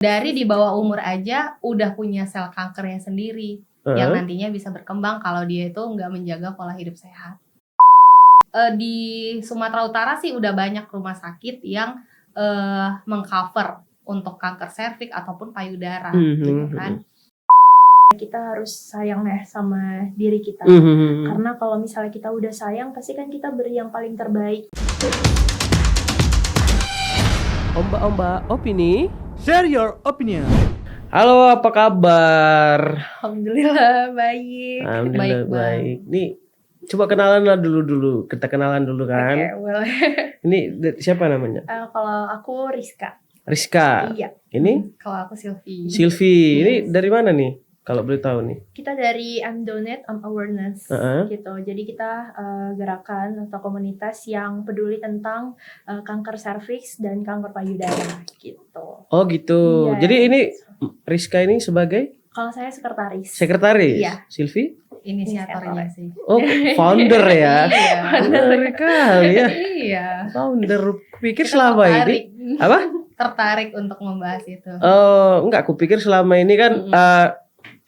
Dari di bawah umur aja udah punya sel kankernya sendiri yang nantinya bisa berkembang kalau dia itu nggak menjaga pola hidup sehat. Di Sumatera Utara sih udah banyak rumah sakit yang mengcover untuk kanker serviks ataupun payudara gitu kan. Kita harus sayang ya sama diri kita. Karena kalau misalnya kita udah sayang, pasti kan kita beri yang paling terbaik. Ombak opini, share your opinion. Halo, apa kabar? Alhamdulillah baik. Alhamdulillah baik. Nih, coba kenalan lah dulu. Kita kenalan dulu kan. Oke, boleh. Ini siapa namanya? Kalau aku Rizka. Rizka. Iya. Ini? Kalau aku Silvi. Silvi. Ini dari mana nih? Kalau boleh tahu nih. Kita dari I'm Donate, I'm Awareness gitu. Jadi kita gerakan atau komunitas yang peduli tentang kanker serviks dan kanker payudara gitu. Oh gitu. Iya. Jadi ini Rizka ini sebagai? Kalau saya sekretaris. Sekretaris? Iya. Silvi? Inisiatornya sih. Oh, founder ya? Iya. Founder kali ya? Iya. Founder. Kupikir Kita selama tertarik. ini. Apa? Tertarik untuk membahas itu. Oh, enggak. Kupikir selama ini kan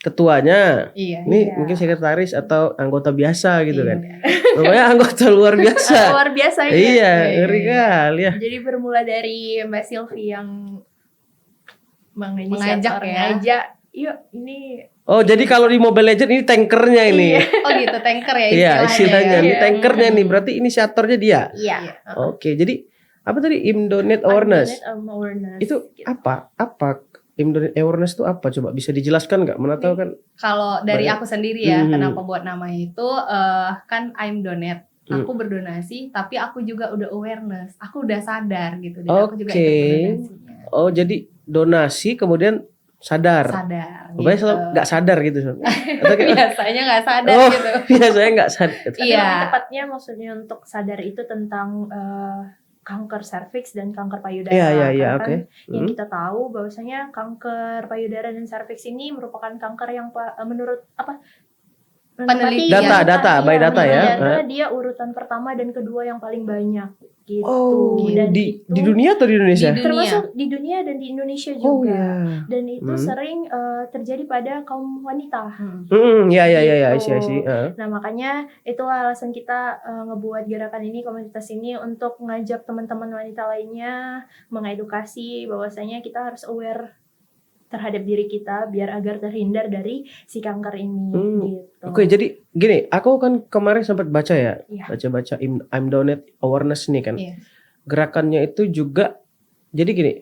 ketuanya. Iya. Ini Iya. mungkin sekretaris atau anggota biasa gitu Iya. kan. Pokoknya anggota luar biasa. Luar biasa ya. Iya, ngeri kali ya. Jadi bermula dari Mbak Silvi yang Mengajak ya. ngajak, yuk ini. Oh, jadi kalau di Mobile Legends ini tankernya ini. Oh gitu, tanker ya Iya, istilahnya. Ini Iya. tankernya nih. Berarti inisiatornya dia. Iya. Oke, jadi apa tadi Imdonate Awareness? Awareness. Itu apa? Apa Imdonate Awareness itu apa? Coba bisa dijelaskan nggak? Mana tahu kan? Kalau dari Banyak. aku sendiri ya, Mhm. kenapa buat nama itu kan I'm Donate. Aku berdonasi, tapi aku juga udah awareness. Aku udah sadar gitu, dan aku juga ikut berdonasinya. Oh, jadi donasi kemudian sadar. Sadar. Pokoknya gitu. selalu nggak sadar gitu. Atau kayak, Biasanya nggak sadar oh, gitu. biasanya nggak sadar. Tapi Iya. lebih tepatnya maksudnya untuk sadar itu tentang kanker serviks dan kanker payudara. Iya, Karena oke. kan yang kita tahu bahwasanya kanker payudara dan serviks ini merupakan kanker yang menurut Penelitian. Data, by data ya. Karena dia urutan pertama dan kedua yang paling banyak gitu. Oh, Dan di itu dunia atau di Indonesia? Di dunia. termasuk di dunia dan di Indonesia juga. Oh ya. Dan itu sering terjadi pada kaum wanita. Ya, Gitu. I see. Nah makanya itulah alasan kita ngebuat gerakan ini, komunitas ini, untuk ngajak teman-teman wanita lainnya, mengedukasi bahwasanya kita harus aware terhadap diri kita biar agar terhindar dari si kanker ini gitu. Oke, jadi gini, aku kan kemarin sempat baca ya, Iya. baca I'm Donate Awareness nih kan. Iya. Gerakannya itu juga, jadi gini,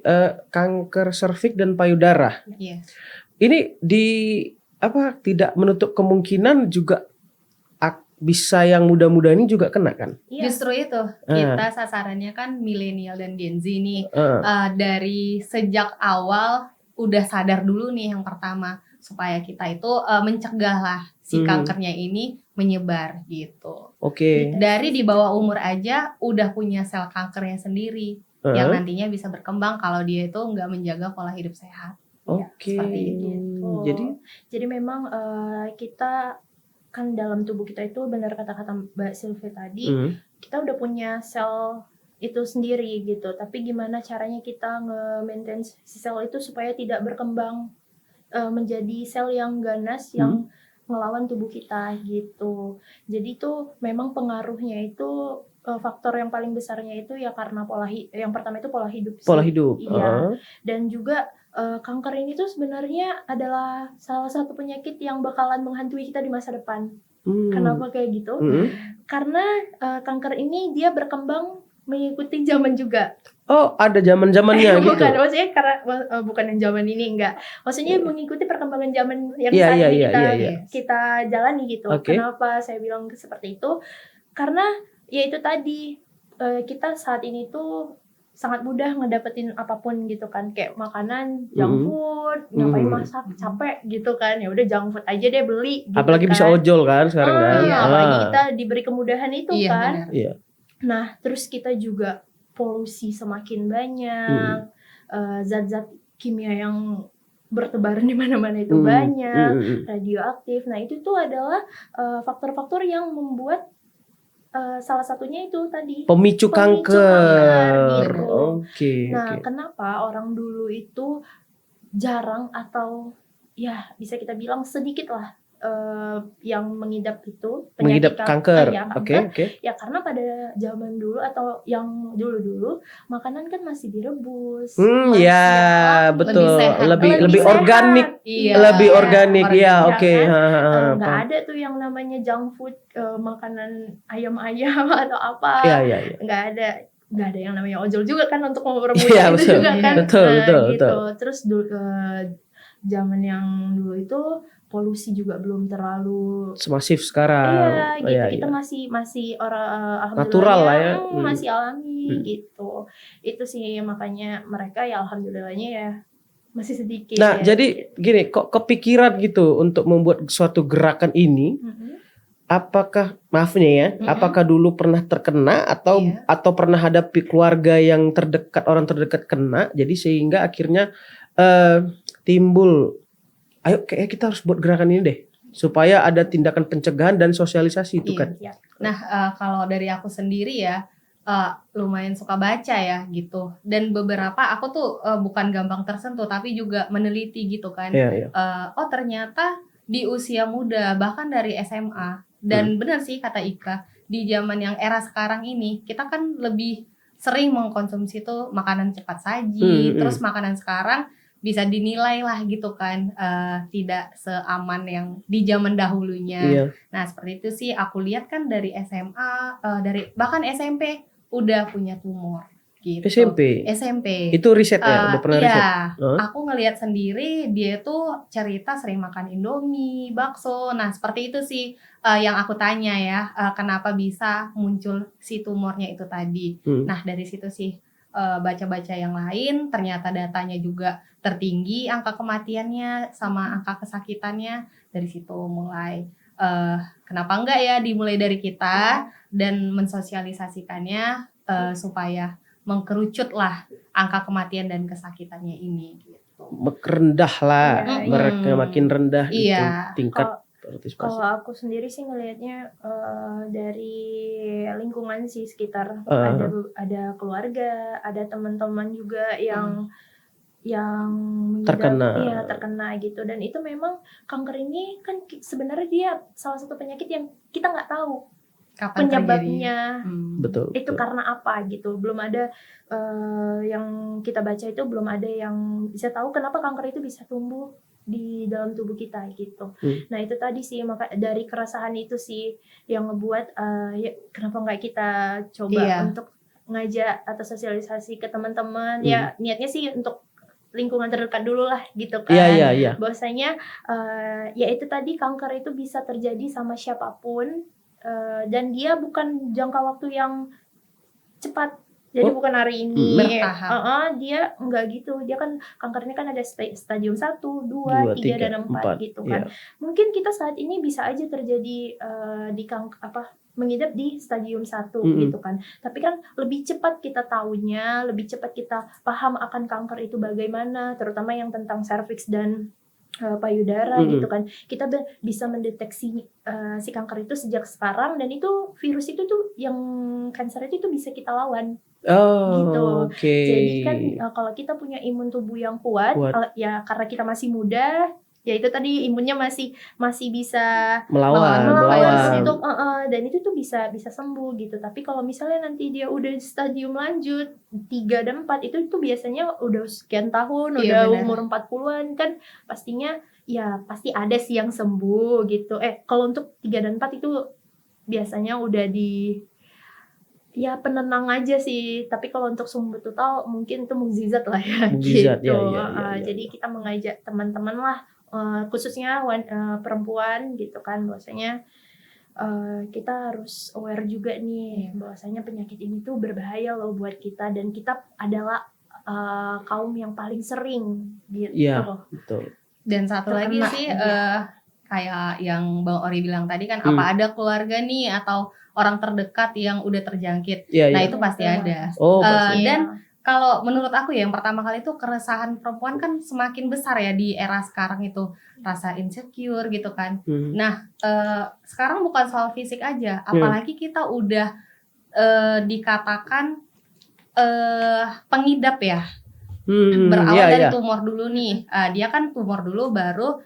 kanker serviks dan payudara. Iya. Ini tidak menutup kemungkinan juga bisa yang muda-muda ini juga kena kan? Iya. Justru itu kita sasarannya kan milenial dan Gen Z nih. Dari sejak awal udah sadar dulu nih yang pertama, supaya kita itu mencegah lah si kankernya ini menyebar gitu. Oke. Dari di bawah umur aja udah punya sel kankernya sendiri yang nantinya bisa berkembang kalau dia itu nggak menjaga pola hidup sehat. Oke. Seperti itu. Jadi memang kita kan dalam tubuh kita itu, benar kata-kata Mbak Silvi tadi, kita udah punya sel itu sendiri gitu. Tapi gimana caranya kita nge-maintain si sel itu supaya tidak berkembang menjadi sel yang ganas yang ngelawan tubuh kita gitu. Jadi itu memang pengaruhnya itu faktor yang paling besarnya itu ya karena yang pertama itu pola hidup sih. Pola hidup. Iya. Dan juga kanker ini tuh sebenarnya adalah salah satu penyakit yang bakalan menghantui kita di masa depan. Kenapa kayak gitu? Karena kanker ini dia berkembang mengikuti zaman juga. Oh, ada zaman-zamannya gitu. Bukan, maksudnya karena bukan yang zaman ini, enggak. Maksudnya mengikuti perkembangan zaman yang Iya, saat ini iya. kita jalani gitu. Oke. Kenapa saya bilang seperti itu? Karena ya itu tadi, kita saat ini tuh sangat mudah ngedapetin apapun gitu kan, kayak makanan junk food, ngapain masak, capek gitu kan, ya udah junk food aja deh beli gitu. Apalagi kan. bisa ojol kan sekarang kan. Apalagi kita diberi kemudahan itu Iya, kan. benar. Iya. Nah, terus kita juga polusi semakin banyak, zat-zat kimia yang bertebaran di mana-mana itu banyak, radioaktif. Nah, itu tuh adalah faktor-faktor yang membuat salah satunya itu tadi Pemicu kanker. gitu. Oke. Nah, kenapa orang dulu itu jarang atau ya bisa kita bilang sedikit lah yang mengidap itu Mengidap kanker. ya, Oke. ya karena pada zaman dulu atau yang dulu makanan kan masih direbus, Ya masih betul, lebih sehat. organik, Iya, lebih organik ya, ya oke. kan? Nggak Paham. ada tuh yang namanya junk food, makanan ayam-ayam atau apa, Iya. nggak ada yang namanya ojol juga kan untuk mempermudah Iya, itu betul. juga kan. Betul. Gitu. Terus zaman yang dulu itu polusi juga belum terlalu Semasif sekarang. gitu. Kita masih orang Natural lah ya. masih alami gitu. Itu sih makanya mereka ya alhamdulillahnya ya masih sedikit. Nah, jadi gini, kok kepikiran gitu untuk membuat suatu gerakan ini? Apakah maafnya ya, apakah dulu pernah terkena atau pernah hadapi keluarga yang terdekat, orang terdekat kena, jadi sehingga akhirnya timbul, ayo kayaknya kita harus buat gerakan ini deh, supaya ada tindakan pencegahan dan sosialisasi itu kan. Nah, kalau dari aku sendiri ya, lumayan suka baca ya gitu. Dan beberapa aku tuh bukan gampang tersentuh, tapi juga meneliti gitu kan. Oh ternyata di usia muda, bahkan dari SMA. Dan benar sih kata Ika, di zaman yang era sekarang ini, kita kan lebih sering mengkonsumsi tuh makanan cepat saji. Terus makanan sekarang bisa dinilai lah gitu kan, tidak seaman yang di zaman dahulunya. Nah seperti itu sih aku lihat kan dari SMA, dari bahkan SMP udah punya tumor gitu. SMP itu riset ya, udah pernah riset? Aku ngelihat sendiri dia tuh cerita sering makan Indomie, bakso. Nah seperti itu sih yang aku tanya ya, kenapa bisa muncul si tumornya itu tadi. Nah dari situ sih baca-baca yang lain, ternyata datanya juga tertinggi angka kematiannya sama angka kesakitannya. Dari situ mulai kenapa enggak ya dimulai dari kita dan mensosialisasikannya supaya mengkerucut lah angka kematian dan kesakitannya ini gitu. Rendah lah, mereka makin rendah itu tingkat partisipasi. Kalau aku sendiri sih ngelihatnya dari lingkungan sih sekitar, ada keluarga, ada teman-teman juga yang terkena gitu. Dan itu memang kanker ini kan sebenarnya dia salah satu penyakit yang kita nggak tahu kapan penyebabnya. Betul. Karena apa gitu. Belum ada yang kita baca itu, belum ada yang bisa tahu kenapa kanker itu bisa tumbuh di dalam tubuh kita gitu. Nah itu tadi sih, maka dari keresahan itu sih yang ngebuat ya kenapa nggak kita coba untuk ngajak atau sosialisasi ke teman-teman. Ya niatnya sih untuk lingkungan terdekat dulu lah gitu kan. Bahwasanya ya itu tadi, kanker itu bisa terjadi sama siapapun, dan dia bukan jangka waktu yang cepat. Jadi bukan hari ini dia enggak gitu. Dia kan kankernya kan ada stadium 1, 2, 3 dan 4 gitu kan. Mungkin kita saat ini bisa aja terjadi mengidap di stadium 1 gitu kan. Tapi kan lebih cepat kita tahunya, lebih cepat kita paham akan kanker itu bagaimana, terutama yang tentang serviks dan payudara gitu kan. Kita bisa mendeteksi si kanker itu sejak sekarang, dan itu virus itu tuh yang kanker itu bisa kita lawan. Gitu. Jadi kan kalau kita punya imun tubuh yang kuat. Ya karena kita masih muda, ya itu tadi imunnya masih bisa melawan untuk dan itu tuh bisa sembuh gitu. Tapi kalau misalnya nanti dia udah stadium lanjut 3 dan 4, itu tuh biasanya udah sekian tahun, udah umur 40-an kan, pastinya ya pasti ada sih yang sembuh gitu. Kalau untuk 3 dan 4 itu biasanya udah penenang aja sih. Tapi kalau untuk sembuh total mungkin itu mukjizat lah ya. Jadi kita mengajak teman-teman lah, khususnya perempuan gitu kan, bahwasanya kita harus aware juga nih bahwasanya penyakit ini tuh berbahaya loh buat kita, dan kita adalah kaum yang paling sering gitu. Betul. Dan satu lagi sih kayak yang Bang Ori bilang tadi kan, apa ada keluarga nih atau orang terdekat yang udah terjangkit. Nah itu pasti ada. Dan kalau menurut aku ya, yang pertama kali itu keresahan perempuan kan semakin besar ya di era sekarang itu, rasa insecure gitu kan. Nah sekarang bukan soal fisik aja, apalagi kita udah dikatakan pengidap ya. Berawal dari iya. tumor dulu nih. Dia kan tumor dulu baru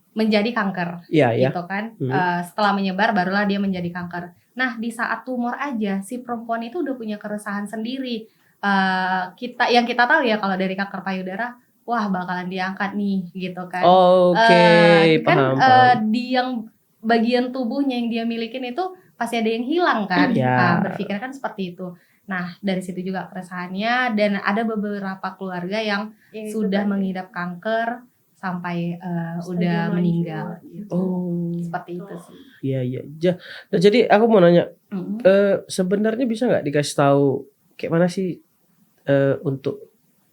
menjadi kanker, Iya, iya. gitu kan. Setelah menyebar barulah dia menjadi kanker. Nah, di saat tumor aja si perempuan itu udah punya keresahan sendiri. Yang kita tahu ya kalau dari kanker payudara, wah bakalan diangkat nih, gitu kan. Oke, Kan paham. di yang bagian tubuhnya yang dia milikin itu pasti ada yang hilang kan. Ya. Berpikir kan seperti itu. Nah, dari situ juga keresahannya, dan ada beberapa keluarga yang Ya, itu sudah tadi. mengidap kanker sampai Stadium udah lanjut, meninggal gitu. Oh, Seperti itu sih. iya, iya. Nah, jadi aku mau nanya, Mm. sebenarnya bisa nggak dikasih tahu kayak mana sih untuk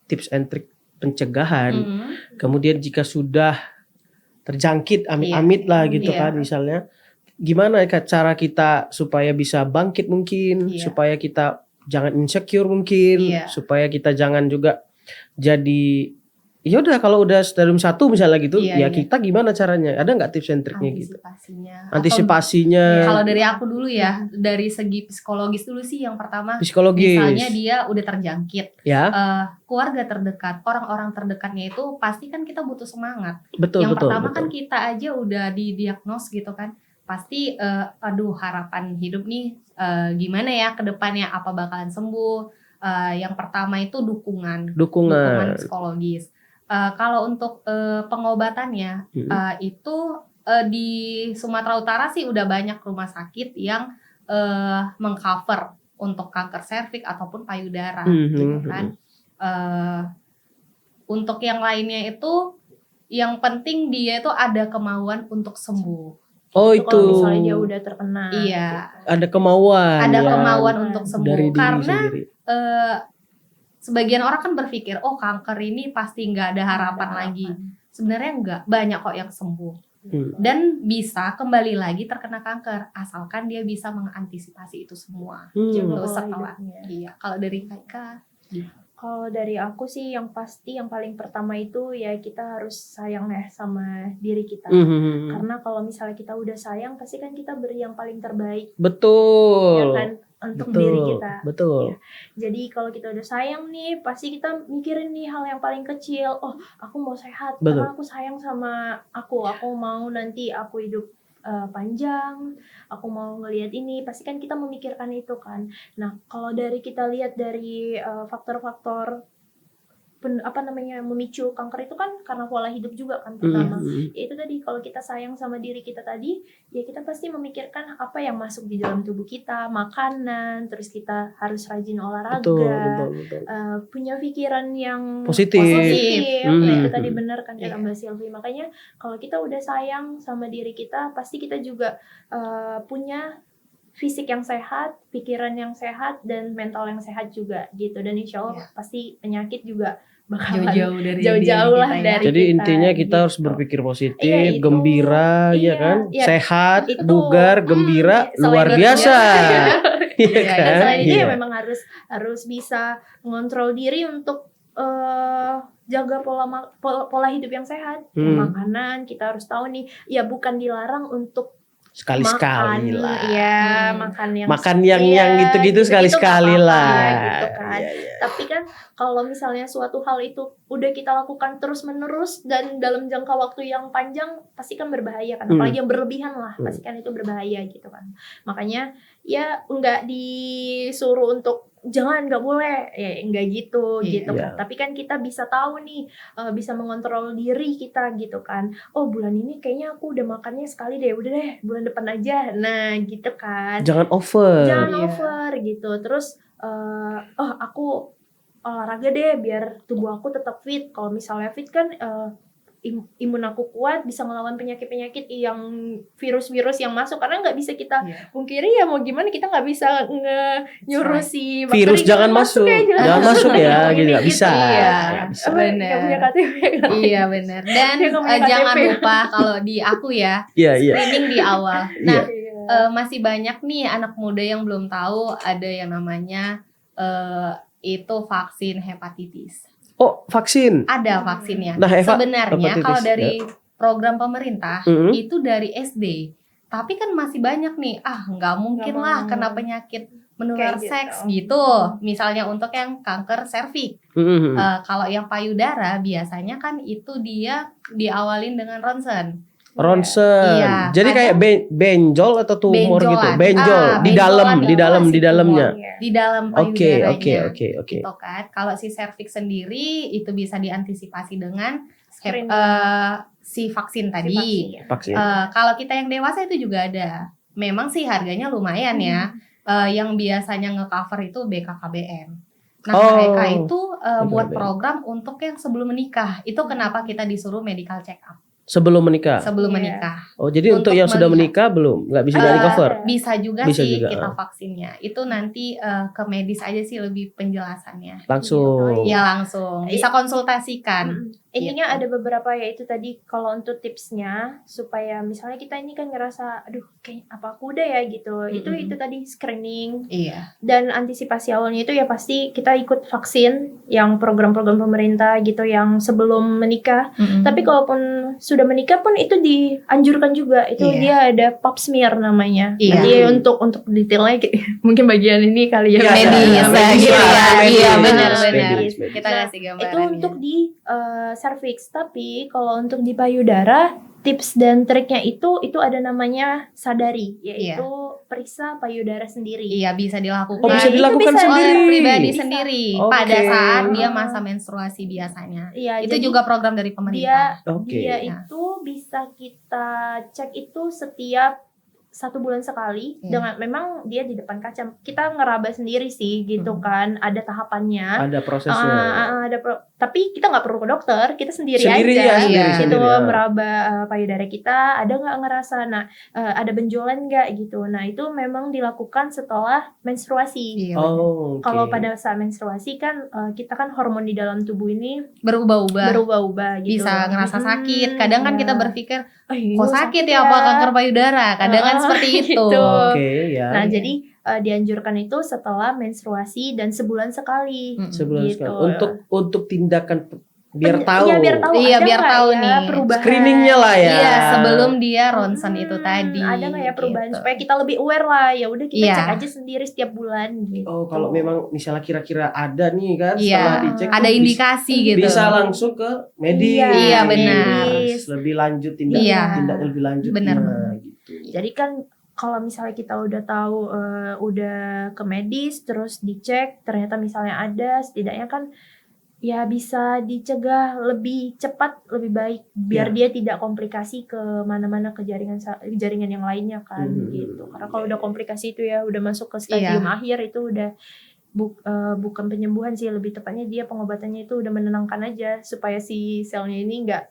tips and trick pencegahan? Mm. Kemudian jika sudah terjangkit, amit-amit lah gitu Iya. kan misalnya, gimana cara kita supaya bisa bangkit mungkin, Iya. supaya kita jangan insecure mungkin, Iya. supaya kita jangan juga jadi ya udah kalau udah stadium 1 misalnya gitu, Iya, iya. kita gimana caranya? Ada nggak tips and triknya gitu? Antisipasinya. Antisipasinya. Kalau dari aku dulu ya, dari segi psikologis dulu sih yang pertama. Psikologis. Misalnya dia udah terjangkit, Ya. keluarga terdekat, orang-orang terdekatnya itu pasti kan kita butuh semangat. Betul, Yang betul, pertama betul. kan kita aja udah didiagnos gitu kan, pasti aduh harapan hidup nih gimana ya ke depannya, apa bakalan sembuh. Yang pertama itu dukungan psikologis. Kalau untuk pengobatannya itu di Sumatera Utara sih udah banyak rumah sakit yang mengcover untuk kanker serviks ataupun payudara gitu kan. Untuk yang lainnya itu yang penting dia itu ada kemauan untuk sembuh. Oh, Itu itu. kalau misalnya dia udah terkena. Iya. Gitu. Ada kemauan. Ada ya, kemauan untuk sembuh. dari diri Karena sendiri. Sebagian orang kan berpikir, oh kanker ini pasti nggak ada harapan lagi. Sebenarnya enggak, banyak kok yang sembuh. Dan bisa kembali lagi terkena kanker, asalkan dia bisa mengantisipasi itu semua. Jaga pola Setelah, hidupnya. iya. Kalau dari Kaika, Kalau dari aku sih yang pasti yang paling pertama itu ya kita harus sayang ya sama diri kita. Karena kalau misalnya kita udah sayang pasti kan kita beri yang paling terbaik. Betul. Ya kan untuk diri kita. Betul. Ya. Jadi kalau kita udah sayang nih pasti kita mikirin nih hal yang paling kecil. Oh, aku mau sehat karena aku sayang sama aku. Aku mau nanti aku hidup panjang, aku mau ngelihat ini, pasti kan kita memikirkan itu kan. Nah, kalau dari kita lihat dari faktor-faktor memicu kanker itu kan karena pola hidup juga kan pertama. Ya itu tadi kalau kita sayang sama diri kita tadi, ya kita pasti memikirkan apa yang masuk di dalam tubuh kita, makanan, terus kita harus rajin olahraga, betul. Punya pikiran yang positif. Nah, itu tadi benar kan kata Mbak Silvi. Makanya kalau kita udah sayang sama diri kita, pasti kita juga punya fisik yang sehat, pikiran yang sehat, dan mental yang sehat juga gitu. Dan insya Allah pasti penyakit juga bakalan jauh-jauh lah dari Jadi kita, intinya kita gitu. harus berpikir positif, gembira, ya kan, sehat, bugar, gembira, luar biasa. Dan selain itu ya memang harus bisa mengontrol diri untuk jaga pola hidup yang sehat. Makanan kita harus tahu nih, ya bukan dilarang untuk sekali-sekali lah. Ya, makan yang gitu-gitu sekali-sekali lah. Gitu kan. Tapi kan kalau misalnya suatu hal itu udah kita lakukan terus-menerus dan dalam jangka waktu yang panjang, pasti kan berbahaya kan. Apalagi yang berlebihan lah, pasti kan itu berbahaya gitu kan. Makanya ya nggak disuruh untuk jangan, nggak boleh, ya nggak gitu kan. Tapi kan kita bisa tahu nih, bisa mengontrol diri kita gitu kan. Oh, bulan ini kayaknya aku udah makannya sekali deh, udah deh bulan depan aja. Nah gitu kan. Jangan over gitu. Terus aku olahraga deh biar tubuh aku tetap fit. Kalau misalnya fit kan imun aku kuat, bisa melawan penyakit-penyakit yang virus-virus yang masuk, karena nggak bisa kita pungkiri ya, mau gimana kita nggak bisa nyuruh si bakteri virus jangan masuk ya gitu, nggak bisa. Nggak punya KTP kan? Iya benar. Dan jangan lupa kalau di aku ya screening di awal. Nah masih banyak nih anak muda yang belum tahu ada yang namanya itu vaksin hepatitis. Oh, vaksin. Ada vaksinnya. Nah, sebenarnya kalau dari program pemerintah itu dari SD. Tapi kan masih banyak nih, nggak mungkin lah kena penyakit menular Kayak gitu. seks gitu. Misalnya untuk yang kanker serviks. Kalau yang payudara biasanya kan itu dia diawalin dengan ronsen. Ronsen. Iya, Jadi kayak benjol atau tumor gitu. benjolan. Benjol di dalam di dalamnya. Di dalam Oke, payudaranya. oke. Gitu kan. Kalau si serviks sendiri itu bisa diantisipasi dengan Screening. si vaksin Si tadi. Vaksin. Kalau kita yang dewasa itu juga ada. Memang sih harganya lumayan ya. Yang biasanya nge-cover itu BKKBN. Nah, mereka itu buat BKKBN. program untuk yang sebelum menikah. Itu kenapa kita disuruh medical check up Sebelum menikah. sebelum Iya. menikah. Oh, jadi untuk yang sudah melihat. menikah belum? Nggak bisa Eh, di cover? Bisa juga Bisa sih juga, kita vaksinnya. Itu nanti ke medis aja sih lebih penjelasannya. Langsung. Ya langsung. Bisa konsultasikan. Intinya Gitu. ada beberapa ya itu tadi kalau untuk tipsnya supaya misalnya kita ini kan ngerasa aduh kayak apa aku udah ya gitu. Itu tadi screening Iya. dan antisipasi awalnya itu ya pasti kita ikut vaksin yang program-program pemerintah gitu yang sebelum menikah. Tapi kalaupun sudah menikah pun itu dianjurkan juga. Itu Iya. dia ada pap smear namanya. Iya. Nanti untuk detailnya mungkin bagian ini kali ya. Iya, medis, iya, medis gitu lah, ya. medis. Iya, Medis, benar-benar. medis. Kita Nah, kasih itu gambarannya. untuk di cervix. Tapi kalau untuk di payudara, tips dan triknya itu ada namanya sadari, yaitu periksa payudara sendiri. Iya, bisa dilakukan. Oh, bisa Itu dilakukan bisa sendiri. oleh pribadi Bisa. sendiri Oke. pada saat dia masa menstruasi biasanya. Iya, Itu jadi juga program dari pemerintah. Oke. dia Ya. itu bisa kita cek itu setiap 1 bulan sekali. Iya. Dengan memang dia di depan kaca. Kita ngeraba sendiri sih gitu kan. Ada tahapannya. Ada prosesnya. Tapi kita nggak perlu ke dokter, kita sendiri Sendiri aja. ya, Gitu sendiri ya. meraba payudara kita, ada nggak ngerasa, ada benjolan nggak gitu. Nah itu memang dilakukan setelah menstruasi. Iya, benar. Oh, oke. Kalau pada saat menstruasi kan kita kan hormon di dalam tubuh ini berubah-ubah. berubah-ubah gitu. Bisa ngerasa sakit. Kadang kan ya. kita berpikir, Iya, kok sakit ya apa kanker payudara? Kadang kan seperti itu. gitu. Oke, ya. Nah jadi dianjurkan itu setelah menstruasi dan sebulan sekali. Sebulan gitu. sekali. Untuk tindakan biar tahu. Iya biar tahu. Iya, ada biar nggak tahu ya nih. perubahan. Screeningnya lah ya. Iya, sebelum dia ronsen itu tadi. Ada nggak ya perubahan gitu. supaya kita lebih aware lah. Ya udah kita Iya. cek aja sendiri setiap bulan gitu. Oh, kalau memang misalnya kira-kira ada nih kan, Iya, setelah dicek ada tuh indikasi gitu. bisa langsung ke medis. Iya, benar. medis. Lebih lanjut Iya. tindak lebih lanjut. Benar. Gitu. Jadi kan kalau misalnya kita udah tahu udah ke medis terus dicek ternyata misalnya ada, setidaknya kan ya bisa dicegah lebih cepat lebih baik biar dia tidak komplikasi ke mana-mana ke jaringan yang lainnya kan gitu. Karena kalau udah komplikasi itu ya udah masuk ke stadium akhir itu udah bukan penyembuhan sih, lebih tepatnya dia pengobatannya itu udah menenangkan aja supaya si selnya ini nggak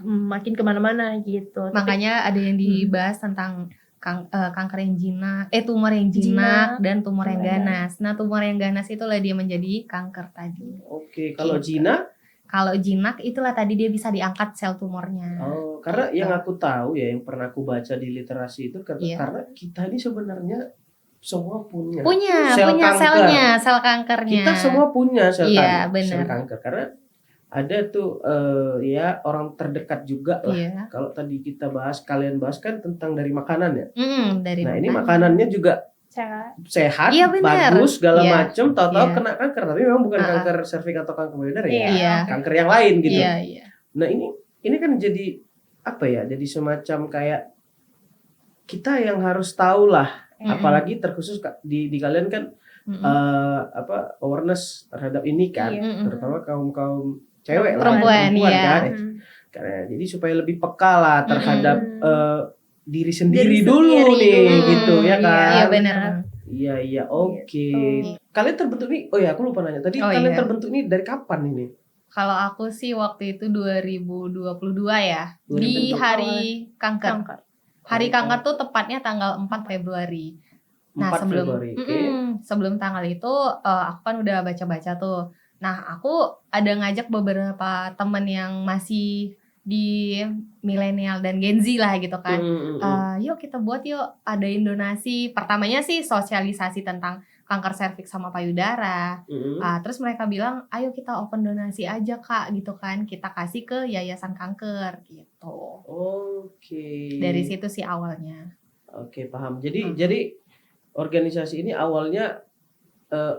makin kemana-mana gitu. Makanya ada yang dibahas tentang kanker yang jinak, tumor yang jinak dan tumor yang ganas. Nah, tumor yang ganas itulah dia menjadi kanker tadi. Oke, kalau Gitu. jinak? Kalau jinak itulah tadi dia bisa diangkat sel tumornya. Oh, karena yang aku tahu ya, yang pernah aku baca di literasi itu karena kita ini sebenarnya semua punya sel kanker. Sel kankernya. Kita semua punya sel Iya, kanker. benar. Sel kanker karena ada tuh ya orang terdekat juga lah. Iya. Kalau tadi kalian bahas kan tentang dari makanan ya. Dari Nah, ini makanannya juga sehat, Iya, benar. bagus, segala Iya. macem, tahu-tahu Iya. kena kanker, tapi memang bukan kanker serviks atau kanker payudara ya, Iya. kanker yang lain gitu. Iya. Nah ini kan jadi apa ya? Jadi semacam kayak kita yang harus tahu lah, apalagi terkhusus di kalian kan awareness terhadap ini kan, terutama kaum cewek perempuan kan. Karena jadi supaya lebih peka lah terhadap diri sendiri dulu nih gitu ya kan. Iya benar. Iya oke. Kalian terbentuk nih, oh ya aku lupa nanya tadi, kalian terbentuk nih dari kapan ini? Kalau aku sih waktu itu 2022 ya, di hari kanker. Hari kanker tuh tepatnya tanggal 4 Februari. Nah, 4 Februari. sebelum tanggal itu aku kan udah baca-baca tuh. Nah, aku ada ngajak beberapa temen yang masih di milenial dan Gen Z lah gitu kan. Yuk kita buat adain donasi. Pertamanya sih sosialisasi tentang kanker serviks sama payudara. Terus mereka bilang, ayo kita open donasi aja kak gitu kan. Kita kasih ke yayasan kanker gitu. Oke. Dari situ sih awalnya. Oke, paham. Jadi organisasi ini awalnya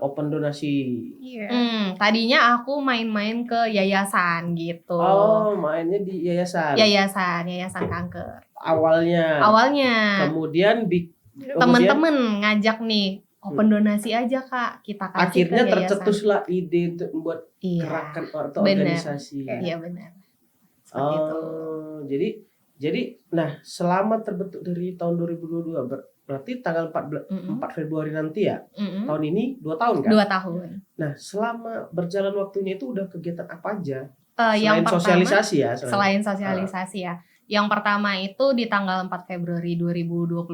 open donasi. Iya. Tadinya aku main-main ke yayasan gitu. Oh, mainnya di yayasan. Yayasan kanker. Awalnya. Kemudian temen-temen ngajak nih open donasi aja Kak, kita kasih akhirnya ke yayasan. tercetuslah ide untuk membuat gerakan atau organisasi. Iya benar. Seperti itu. Jadi nah selama terbentuk dari tahun 2022 berarti tanggal 4 Februari nanti ya. Tahun ini 2 tahun kan? 2 tahun. Nah, selama berjalan waktunya itu udah kegiatan apa aja? Yang pertama, sosialisasi ya. Selain sosialisasi ya. Yang pertama itu di tanggal 4 Februari 2022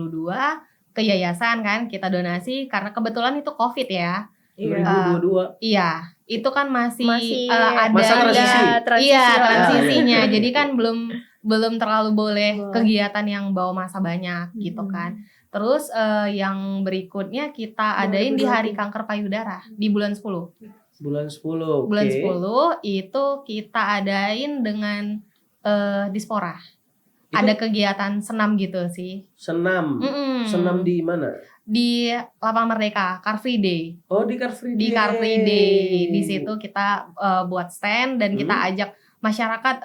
ke yayasan kan kita donasi karena kebetulan itu Covid ya. 2022. Iya, itu kan masih ada masa transisi. Transisinya. Jadi kan belum terlalu boleh kegiatan yang bawa masa banyak gitu kan. Terus yang berikutnya kita adain di Hari Kanker Payudara di bulan 10. Bulan 10. Bulan 10 itu kita adain dengan Dispora. Ada kegiatan senam gitu sih. Senam. Senam di mana? Di Lapangan Merdeka, Car Free Day. Oh, di Car Free Day. Di Car Free Day. Di situ kita buat stand dan kita ajak masyarakat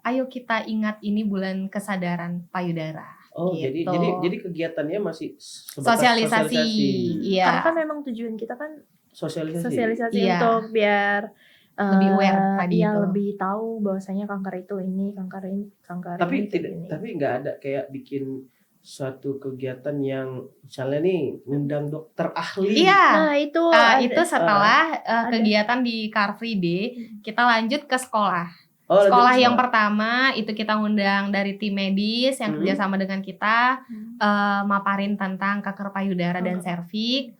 ayo kita ingat ini bulan kesadaran payudara. Oh, gitu. jadi kegiatannya masih sosialisasi. Iya. Karena kan memang tujuan kita kan sosialisasi iya. untuk biar lebih aware tadi ya itu. lebih tahu bahwasanya kanker itu ini, kanker tapi ini. Tapi nggak ada kayak bikin suatu kegiatan yang misalnya nih ngundang dokter ahli. Iya. Nah, itu setelah kegiatan di Car Free Day, kita lanjut ke sekolah. Sekolah yang pertama itu kita ngundang dari tim medis yang kerjasama dengan kita, maparin tentang kanker payudara dan serviks.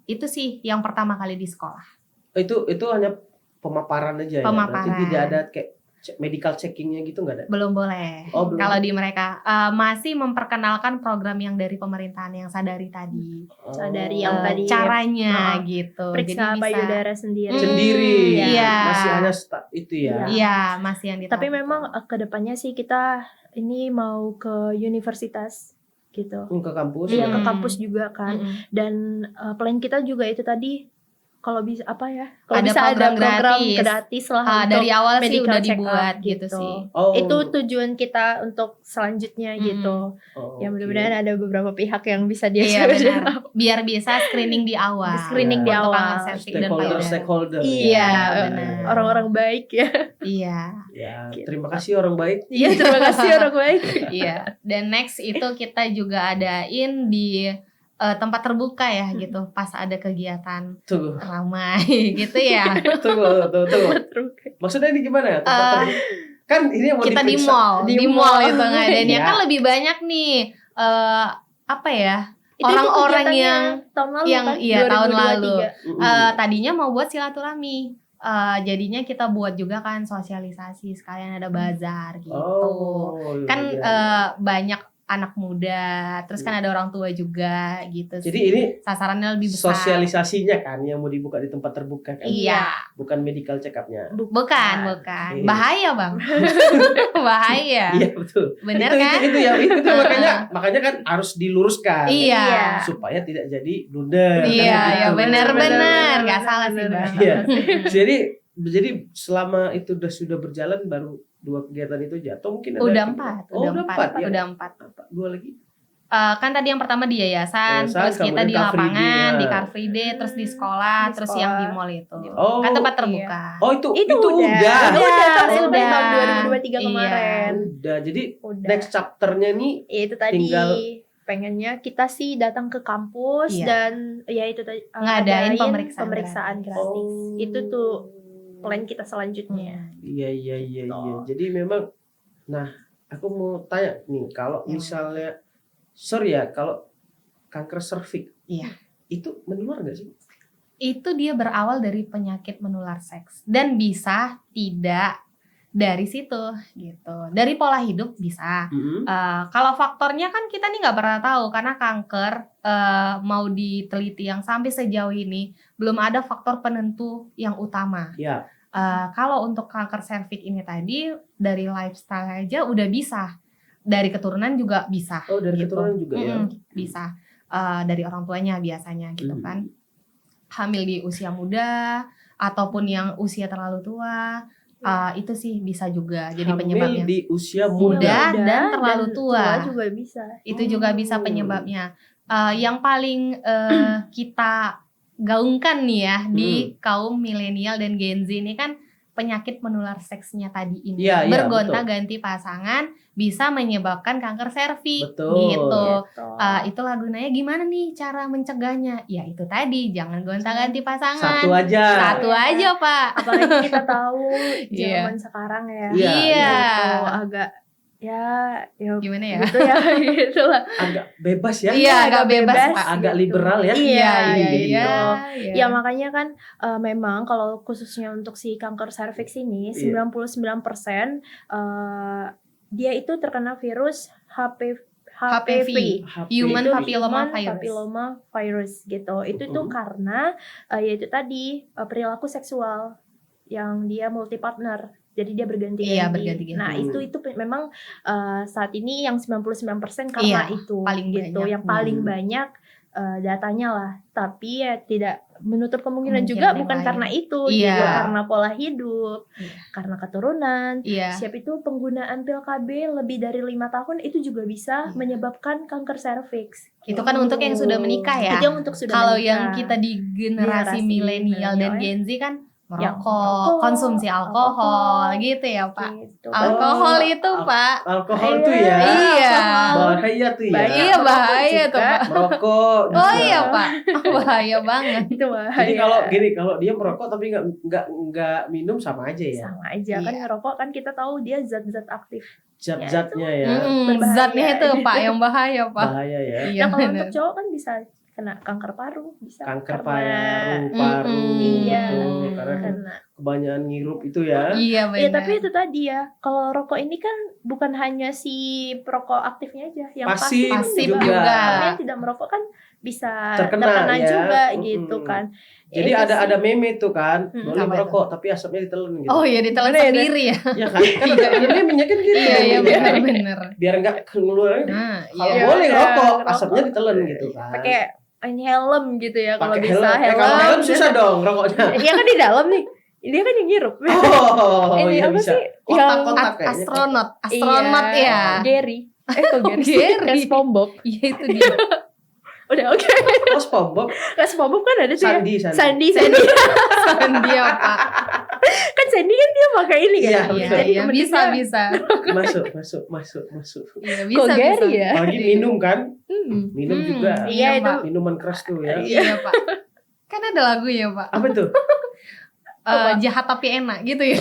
Itu sih yang pertama kali di sekolah. Itu hanya pemaparan aja ya. Berarti tidak ada kayak medical checkingnya gitu nggak ada? Belum boleh. Belum. Kalau di mereka masih memperkenalkan program yang dari pemerintahan yang Sadari tadi. Sadari yang tadi caranya gitu. Periksa jadi payudara sendiri. Iya. Masih hanya itu ya. Iya, masih yang Tapi memang kedepannya sih kita ini mau ke universitas gitu. Ke kampus. Iya, ke kampus juga kan. Dan plan kita juga itu tadi kalau bisa apa ya? Kalau bisa ada program gratis lah dari awal sih udah dibuat gitu sih. Itu tujuan kita untuk selanjutnya gitu. Ya mudah-mudahan ada beberapa pihak yang bisa biar bisa screening di awal. Di awal. Stakeholder. Iya, benar. Orang-orang baik ya. Iya. Ya, terima kasih orang baik. Iya, terima kasih orang baik. Iya. Dan next itu kita juga adain di tempat terbuka ya gitu pas ada kegiatan ramai gitu ya. Tunggu. Maksudnya ini gimana ya? Kan ini yang mau kita diperiksa. di mall itu ngadainnya kan lebih banyak nih apa ya? Orang-orang yang tahun lalu yang kan? tahun lalu. Tadinya mau buat silaturahmi. Jadinya kita buat juga kan sosialisasi sekalian ada bazar gitu. Banyak anak muda, terus kan ada orang tua juga gitu. Jadi ini sasarannya lebih besar. Sosialisasinya kan yang mau dibuka di tempat terbuka kan? Iya. Bukan medical check up-nya. Bukan. Bahaya, Bang. Bahaya. Iya, betul. Bener kan? Itu makanya kan harus diluruskan. Iya. Supaya tidak jadi blunder. Iya, benar. Enggak salah sih, Bang. Iya. Jadi selama itu sudah berjalan baru 2 kegiatan itu aja atau mungkin ada udah 4 ya? 4 2 lagi kan tadi yang pertama di yayasan terus kita di lapangan di Car Free Day terus di sekolah terus yang di mall itu kan tempat terbuka itu udah tahun 2023 kemarin udah jadi next chapternya nih itu tadi tinggal pengennya kita sih datang ke kampus dan ya itu tadi ngadain pemeriksaan gratis itu tuh plan kita selanjutnya. Iya. Jadi memang, nah aku mau tanya nih, kalau misalnya, kalau kanker serviks, itu menular nggak sih? Itu dia berawal dari penyakit menular seks dan bisa tidak dari situ gitu. Dari pola hidup bisa. Kalau faktornya kan kita nih nggak pernah tahu karena kanker mau diteliti yang sampai sejauh ini belum ada faktor penentu yang utama. Iya. Kalau untuk kanker serviks ini tadi dari lifestyle aja udah bisa, dari keturunan juga bisa. Dari keturunan juga ya. Bisa. dari orang tuanya biasanya gitu kan. Hamil di usia muda ataupun yang usia terlalu tua, itu sih bisa juga jadi Hamil penyebabnya. di usia Muda muda. dan terlalu tua. juga bisa. Itu juga bisa penyebabnya. Yang paling kita gaungkan nih ya di kaum milenial dan Gen Z ini kan penyakit menular seksnya tadi ini. Iya, Bergonta-ganti pasangan bisa menyebabkan kanker serviks Betul. gitu. Itulah gunanya gimana nih cara mencegahnya? Ya itu tadi, jangan gonta-ganti pasangan. Satu aja, Pak. Apalagi kita tahu Iya. zaman sekarang ya. Iya. Gitu, agak Gimana ya? gitu ya gitu lah. Agak bebas ya. Iya, agak bebas, Pak. Agak gitu. liberal ya. Iya. Iya. Ya makanya kan memang kalau khususnya untuk si kanker serviks ini 99% dia itu terkena virus HPV. Human Itu Papilloma human Virus. Papilloma Virus gitu. Itu tuh karena yaitu tadi perilaku seksual yang dia multi partner. Jadi dia berganti-ganti. Iya, berganti-ganti. Nah, itu memang saat ini yang 99% karena itu paling gitu. banyak. Yang paling banyak datanya lah. Tapi ya tidak menutup kemungkinan juga bukan lain. karena itu, Iya. gitu, karena pola hidup, karena keturunan. Iya. Siap itu penggunaan pil KB lebih dari 5 tahun itu juga bisa menyebabkan kanker serviks. Itu kan untuk yang sudah menikah ya. Itu yang untuk sudah Kalau menikah. yang kita di generasi Generasi milenial dan milenial Gen Z kan Yang merokok, konsumsi alkohol gitu ya, Pak. Gitu. Alkohol itu, Pak. Alkohol tuh ya. Iya. Bahaya tuh ya. Iya, bahaya tuh, Pak. Merokok. Oh juga. iya, Pak. Bahaya banget. Itu bahaya. Jadi kalau dia merokok tapi nggak minum sama aja ya. Sama aja kan ngerokok kan kita tahu dia zat-zat aktif. Zat-zatnya ya. Berbahaya. Zatnya itu, Pak, yang bahaya, Pak. Bahaya ya. Iya, Nah, kalau bener. untuk cowok kan bisa kena kanker paru, bisa Kanker karena- paru, Iya. betul. Karena kan Karena kebanyakan ngirup itu ya. Iya, benar. ya tapi itu tadi ya, kalau rokok ini kan bukan hanya si perokok aktifnya aja, yang Pasif Pasif juga. juga. Yang tidak merokok kan bisa Terkena ya. juga gitu kan. Ya Jadi itu ada sih. meme tuh kan, boleh Apa merokok tapi asapnya ditelan gitu. Oh iya, ditelan Gimana ya, sendiri ya. Ya kan ada meme-nya kan gitu. Iya, iya, meme-nya. benar-benar. Biar nggak keluar. Nah, Kalau iya. boleh ngerokok, ngerokok. asapnya ditelan gitu kan. Pakai helm gitu ya kalau Pakai bisa helm. Kalau helm susah dong rokoknya. Dia kan di dalam nih. Dia kan yang ngirup. Oh, Ini iya apa bisa. sih? Kotak-kotak kayaknya. Astronot ya. Gary. Kok Gary sih? Gary. SpongeBob. Iya, itu dia. Udah oke. Oh, SpongeBob. SpongeBob kan ada tuh ya. Sandy. Sandy. Dia, Pak. Kan Sandy kan dia pakai ini kan. Iya, Iya, betul. iya, bisa, bisa. Masuk. Iya, Kok bisa, Gary bisa. ya? Apalagi minum kan? Minum juga. Iya, itu. Pak. Minuman keras tuh ya. Iya, Pak. Kan ada lagunya, Pak. Apa tuh? Jahat tapi enak gitu ya.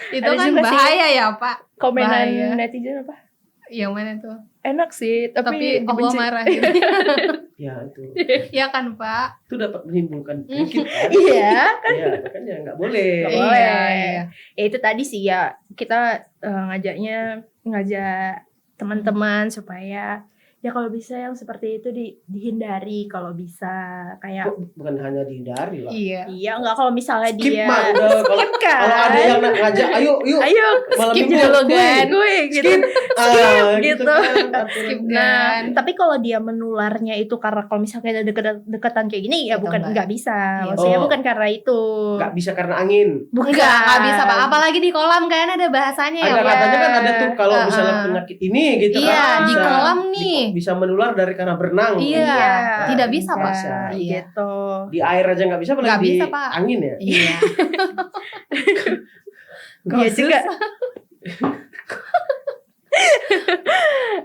Itu Ada kan juga sih. bahaya ya, Pak. Komenan Bahaya. netizen apa? Yang mana tuh? Enak sih, Tapi Allah dibenci. marah gitu. Ya itu. Ya kan, Pak? Itu dapat menimbulkan penyakit kan? Iya. Iya, makanya nggak boleh. Nggak boleh. Iya. Ya itu tadi sih ya, kita ngajak teman-teman supaya ya kalau bisa yang seperti itu dihindari kalau bisa kayak Bukan hanya dihindari lah. Iya. iya enggak kalau misalnya Skip dia mah udah. skip kan. Kalau ada yang ngajak, ayo ayo malam skip minggu dulu, gue, kan. gue gitu. skip, gitu. kan. Skip Nah, kan. tapi kalau dia menularnya itu karena kalau misalnya ada deketan kayak gini ya Itu bukan enggak. nggak bisa. Iya. Maksudnya Oh. bukan karena itu. Nggak bisa karena angin. Enggak bisa, Pak. Apalagi di kolam kan ada bahasanya ya, Ada Pak. katanya kan ada tuh kalau Heeh. misalnya penyakit ini gitu Iya, kan. di bisa- kolam nih. bisa menular dari karena berenang. Iya. Tidak bisa, Pak. Bisa. Iya. Gitu. Di air aja nggak bisa, Nggak apalagi di bisa, Pak. angin ya. Iya. Iya juga.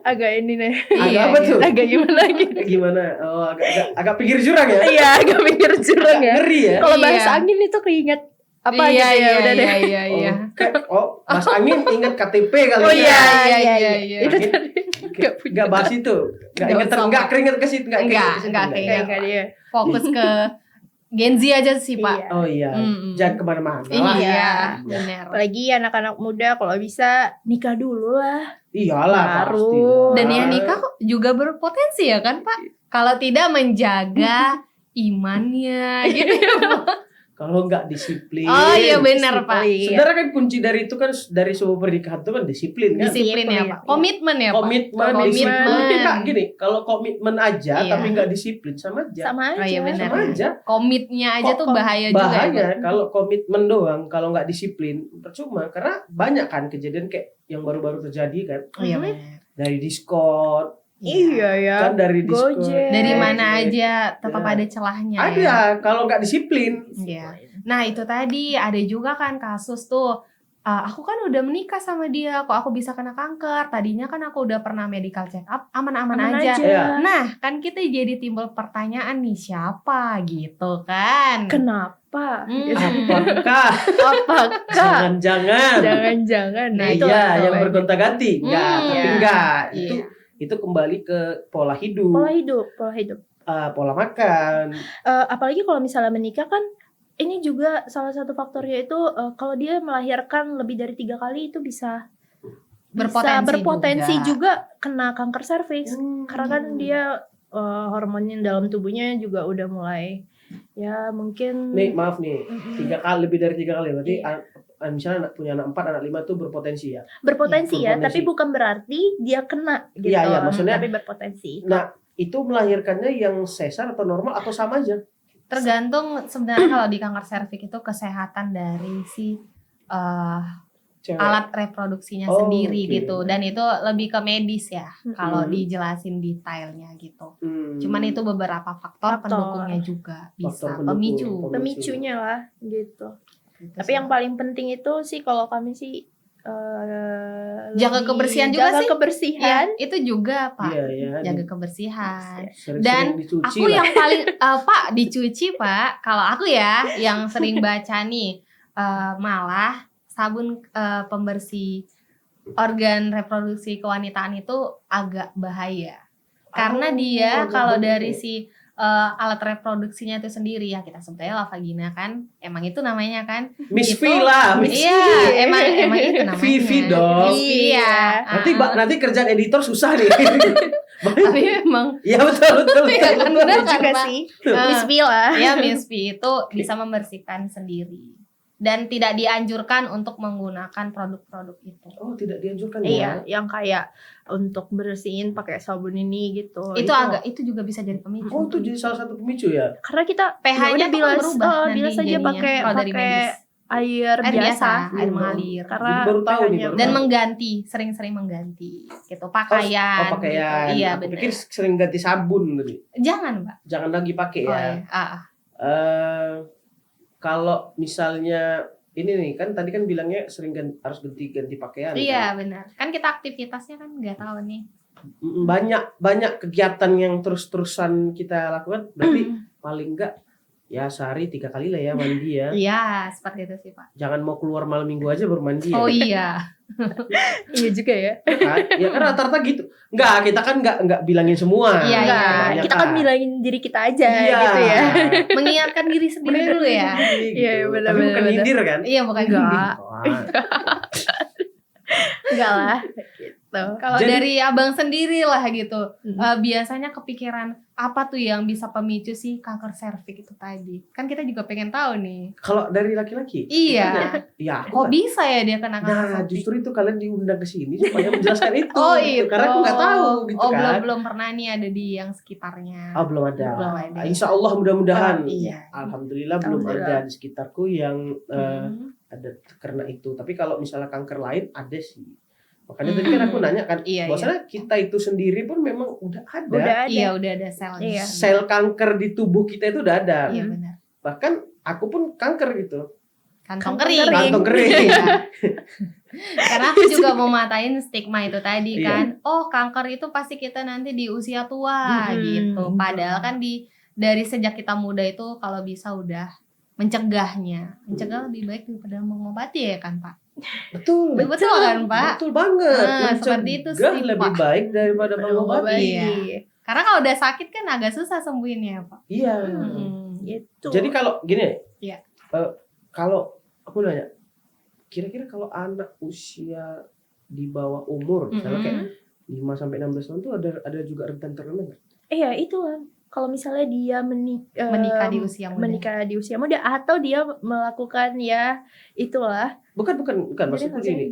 Agak ini nih. Agak apa tuh? Agak gimana gitu. Gimana? Oh, agak pinggir jurang ya. Iya, agak pinggir jurang ya. Ngeri ya. Kalau Iya. bahas angin itu keinget apa Iya, gitu ya iya, udah deh. iya, iya, iya. Mas angin ingat KTP kali Oh ya. iya. iya. Itu Angin, tadi nggak bahas itu. Nggak Nggak inget usah, nggak Pak. keringet ke situ, nggak Nggak, keringet ke situ, nggak nggak. keinget. kayak dia. Fokus ke Gen Z aja sih, Pak. Iya. Oh iya, Mm-mm. jangan kemana-mana. Iya. lah. Iya, benar. Apalagi anak-anak muda kalau bisa nikah dulu lah. Iyalah Baru. pasti. Dan ya nikah kok juga berpotensi ya kan, Pak? Kalau tidak menjaga imannya gitu ya, Pak. Kalau nggak disiplin. Oh iya benar Pak. Sebenarnya kan kunci dari itu kan dari sebuah pernikahan itu kan disiplin kan. Disiplin ya Pak. Komitmen ya Pak. Komitmen. Tapi Kak gini, kalau komitmen aja Iya. tapi nggak disiplin sama aja. Sama aja. Oh iya benar. Sama aja. Komitnya aja tuh bahaya juga ya, Bahaya Pak. kalau komitmen doang, kalau nggak disiplin percuma. Karena banyak kan kejadian kayak yang baru-baru terjadi kan. Oh iya benar. Dari Discord, Iya ya. kan dari Discord. Gojek. Dari mana aja tetap Ya. ada celahnya Ada ya. kalau nggak disiplin. Iya. Nah itu tadi ada juga kan kasus tuh, aku kan udah menikah sama dia, kok aku bisa kena kanker. Tadinya kan aku udah pernah medical check up, aman-aman aja. Iya. Nah kan kita jadi timbul pertanyaan nih, siapa gitu kan. Kenapa? Apakah Apakah? jangan-jangan Jangan-jangan. Nah, itu iya lah. yang bergonta-ganti? Enggak, Hmm, tapi iya. enggak. Iya. Itu kembali ke pola hidup, Pola hidup. pola makan. Apalagi kalau misalnya menikah kan, ini juga salah satu faktornya itu kalau dia melahirkan lebih dari 3 kali itu bisa berpotensi juga kena kanker serviks. Karena kan dia hormonnya dalam tubuhnya juga udah mulai ya mungkin Nih maaf nih, 3 kali, lebih dari 3 kali berarti Iya. misalnya punya anak 4, anak 5 tuh berpotensi ya. berpotensi ya, berpotensi. tapi bukan berarti dia kena gitu. Iya, maksudnya- tapi berpotensi. Nah itu melahirkannya yang sesar atau normal atau sama aja? Tergantung sebenarnya kalau di kanker serviks itu kesehatan dari si Cewek. alat reproduksinya Oh, sendiri oke. gitu, dan itu lebih ke medis ya kalau Hmm. dijelasin detailnya gitu. Hmm. Cuman itu beberapa faktor Faktor. pendukungnya juga bisa Faktor pendukung. Pemicunya lah gitu. Gitu Tapi sih. yang paling penting itu sih kalau kami sih Jaga lebih kebersihan juga jaga sih. kebersihan. Ya, itu juga Pak. Iya ya. Jaga kebersihan. Sering-sering Dan dicuci Aku lah. yang paling Pak dicuci Pak. Kalau aku ya yang sering baca nih malah sabun pembersih organ reproduksi kewanitaan itu agak bahaya. Karena dia agak kalau bahaya. dari si alat reproduksinya itu sendiri ya kita sebutnya vagina kan. Emang itu namanya kan. Miss Itu- V lah, Miss Iya, V. emang itu namanya. Vivi dong. Iya. Nanti kerjaan editor susah nih. Tapi memang Iya betul. Iya kan, benar kan, juga Pak? sih. Ah. Miss Villa. ya Miss V itu bisa membersihkan sendiri dan tidak dianjurkan untuk menggunakan produk-produk itu. Oh tidak dianjurkan Iya, ya? yang kayak untuk bersihin pakai sabun ini gitu. Itu juga bisa jadi pemicu. Oh itu jadi salah satu pemicu ya? karena kita pH-nya tuh kan berubah nanti bilas aja jadinya pakai kalau dari medis. air Air biasa, biasa, air gitu. mengalir. Karena Jadi baru tahu nih, pH-nya baru Dan tahu. mengganti, sering-sering mengganti gitu pakaian. Oh pakaian. Gitu. Iya Aku benar. pikir sering ganti sabun tadi. Jangan Mbak. Jangan lagi pakai Oh, ya. iya. Kalau misalnya ini nih kan tadi kan bilangnya sering harus ganti pakaian. Iya kan? benar. Kan kita aktivitasnya kan nggak tahu nih. Banyak kegiatan yang terus-terusan kita lakukan. Berarti paling enggak ya sehari 3 kali lah ya mandi ya. Iya seperti itu sih Pak. Jangan mau keluar malam minggu aja baru mandi ya. Oh iya. Iya juga ya. Kan? Ya kan rata-rata gitu. Enggak, kita kan enggak bilangin semua. Iya, Enggak, Kebanyakan. kita kan bilangin diri kita aja Iya. gitu ya. Mengingatkan diri sendiri dulu ya. Gitu. Iya, benar, Tapi bukan benar. nyindir kan? Iya bukan Enggak. gini. Wah, Enggak lah gitu. Kalau Jadi- dari abang sendiri lah gitu, Hmm. biasanya kepikiran apa tuh yang bisa pemicu sih kanker serviks itu tadi? Kan kita juga pengen tahu nih. kalau dari laki-laki? Iya. Ya, Kok bisa ya dia kena kanker Nah, serviks? justru itu kalian diundang ke sini supaya menjelaskan itu. Oh gitu. itu. Karena aku nggak tahu gitu Oh kan. belum pernah nih ada di yang sekitarnya. Oh, belum ada. Belum ada. Insya Allah mudah-mudahan. Oh, iya. Alhamdulillah belum Alhamdulillah. ada di sekitarku yang Hmm. ada karena itu. Tapi kalau misalnya kanker lain ada sih. Makanya tadi kan aku nanya kan, Iya, bahwasanya kita itu sendiri pun memang udah ada. Udah ada. Iya udah ada selnya. Iya. Sel kanker di tubuh kita itu udah ada. Iya benar. Bahkan aku pun kanker gitu. Kantong Kantong kering. kering. Kantong kering. Iya. Karena aku juga mau matain stigma itu tadi Iya. kan. Oh kanker itu pasti kita nanti di usia tua Mm-mm. gitu. Padahal kan dari sejak kita muda itu kalau bisa udah mencegahnya. Mencegah lebih baik daripada mengobati ya kan Pak? Betul. Betul kan Pak? Betul banget. Nah, seperti itu Mencegah sih, lebih Pak. baik daripada mengobati. Iya. Karena kalau udah sakit kan agak susah sembuhinnya Pak. Iya. Gitu. Jadi kalau gini, Iya. Kalau aku nanya, kira-kira kalau anak usia di bawah umur, misalnya kayak 5 sampai 16 tahun tuh ada juga rentan terkena nggak? Iya itu kan kalau misalnya dia Menikah di usia muda. menikah di usia muda atau dia melakukan ya itulah. Bukan Jadi maksudku maksudnya- gini.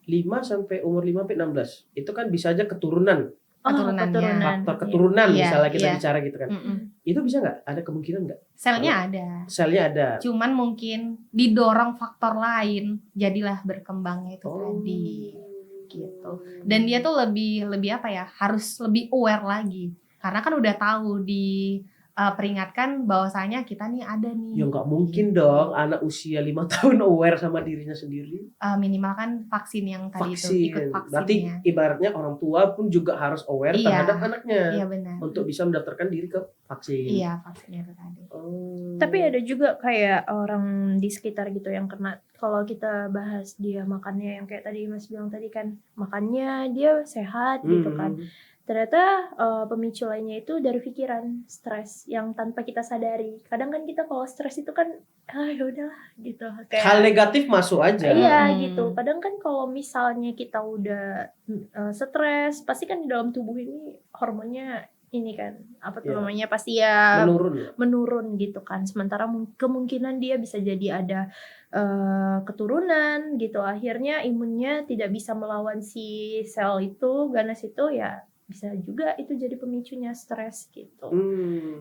5 sampai umur 5 sampai 16 itu kan bisa aja keturunan, Keturunannya. faktor keturunan Iya, misalnya kita iya. bicara gitu kan. Mm-mm. Itu bisa nggak? Ada kemungkinan nggak? Selnya ada. Selnya ada. Cuman mungkin didorong faktor lain, jadilah berkembangnya itu tadi gitu. Dan dia tuh lebih apa ya? Harus lebih aware lagi. Karena kan udah tahu peringatkan bahwasanya kita nih ada nih. Ya nggak mungkin dong anak usia 5 tahun aware sama dirinya sendiri. Minimal kan vaksin yang tadi itu ikut Vaksin. Berarti vaksinnya. ibaratnya orang tua pun juga harus aware Iya. terhadap anaknya Iya benar. untuk bisa mendaftarkan diri ke vaksin. Iya vaksinnya itu tadi. Oh. Tapi ada juga kayak orang di sekitar gitu yang kena. Kalau kita bahas dia makannya yang kayak tadi Mas bilang tadi kan, makannya dia sehat gitu kan. Ternyata pemicu lainnya itu dari pikiran, stres yang tanpa kita sadari. Kadang kan kita kalau stres itu kan ya udahlah gitu. Kayak Hal negatif masuk aja. iya gitu. Kadang kan kalau misalnya kita udah stres, pasti kan di dalam tubuh ini hormonnya ini kan apa tuh Iya. namanya pasti ya Menurun. menurun gitu kan. Sementara kemungkinan dia bisa jadi ada keturunan gitu. Akhirnya imunnya tidak bisa melawan si sel itu, ganas itu ya bisa juga itu jadi pemicunya stres gitu.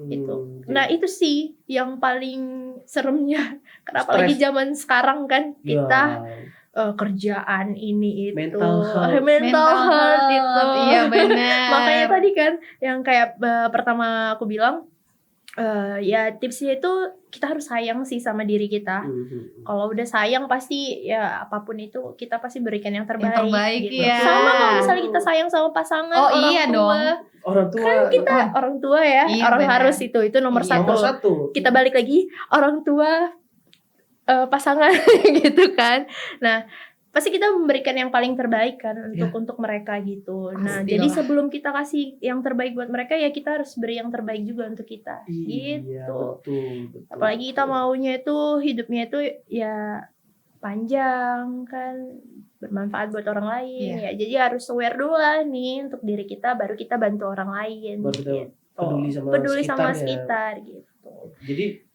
Gitu. Nah itu sih yang paling seremnya. Kenapa Stres. lagi zaman sekarang kan kita Ya. kerjaan ini itu Mental health. mental health itu. Iya benar. Makanya tadi kan yang kayak pertama aku bilang ya tipsnya itu kita harus sayang sih sama diri kita. Kalau udah sayang pasti ya apapun itu kita pasti berikan yang terbaik. Yang terbaik, gitu. iya. Sama kalau misalnya kita sayang sama pasangan, Oh, orang iya tua, dong. Orang tua. kan kita orang tua ya, Iya, orang benar. harus itu nomor Iya. satu. Nomor 1. Kita balik lagi orang tua pasangan gitu kan. Nah pasti kita memberikan yang paling terbaik kan untuk mereka gitu. Nah Pastilah. jadi sebelum kita kasih yang terbaik buat mereka ya kita harus beri yang terbaik juga untuk kita. Iya, Gitu. betul. Apalagi kita maunya itu hidupnya itu ya panjang kan, bermanfaat buat orang lain. Iya. Ya jadi harus aware dulu lah nih untuk diri kita, baru kita bantu orang lain. Baru kita gitu. peduli sama sekitar sekitarnya. gitu.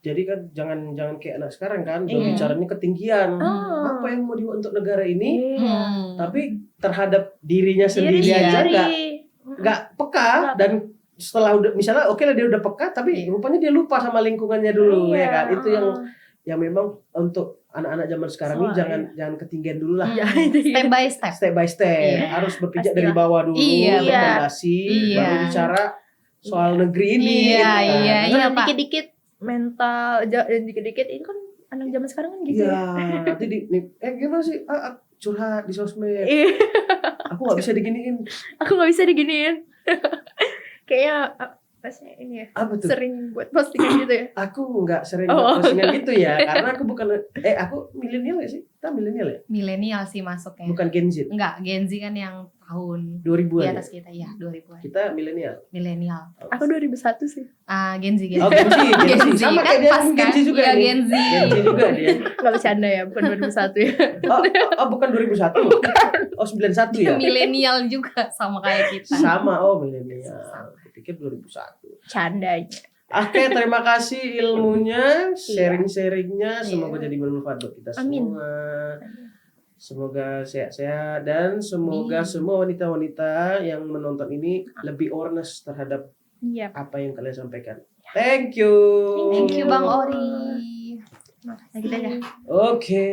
Jadi kan jangan kayak anak sekarang kan, Iya. bicaranya ketinggian. Oh. Apa yang mau dibuat untuk negara ini? Iya. Tapi terhadap dirinya Diri sendiri aja sendiri. nggak peka. Nggak. Dan setelah udah misalnya oke lah dia udah peka, tapi rupanya dia lupa sama lingkungannya dulu ya kan. Itu yang memang untuk anak-anak zaman sekarang ini jangan ketinggian dulu lah. Iya, Step by step. Step by step Iya. harus berpijak Pastilah. dari bawah dulu, Iya, berfondasi, Iya. baru bicara soal negeri ini. Iya, gitu kan. iya, Kan iya, Pak. dikit-dikit mental, dikit-dikit ini kan anak zaman sekarang kan gitu. Iya, nanti gimana sih? Curhat di sosmed. Iya, Aku nggak bisa diginiin. aku nggak bisa diginiin. Kayaknya pasnya ini ya Apa tuh? sering buat postingan gitu ya. Aku nggak sering Oh. postingan gitu ya, karena aku bukan. Aku milenial nggak sih? Kita milenial ya? Milenial sih masuknya. Bukan Gen Z. Enggak, Gen Z kan yang tahun 2000-an. di ya? atas kita, ya 2000-an. Kita milenial. Milenial. Aku 2001 sih. Gen Z, Gen Z. Oh, Gen Z, Gen Z. Gen Z Sama kan kayak dia pas Gen Z kan? juga Iya, nih. Gen Z. Gen Z juga dia. Nggak bercanda ya, bukan 2001 ya. Bukan 2001. Oh, 91 ya? Milenial juga sama kayak kita. Sama, milenial. Aku pikir 2001. Candanya. Oke, terima kasih ilmunya, sharing-sharingnya. Semoga jadi bermanfaat buat kita Amin. semua. Semoga sehat-sehat dan semoga semua wanita-wanita yang menonton ini lebih awareness terhadap Iya. apa yang kalian sampaikan. Thank you. Thank you Bang Ori. Makasih. Nah, gitu aja. Oke.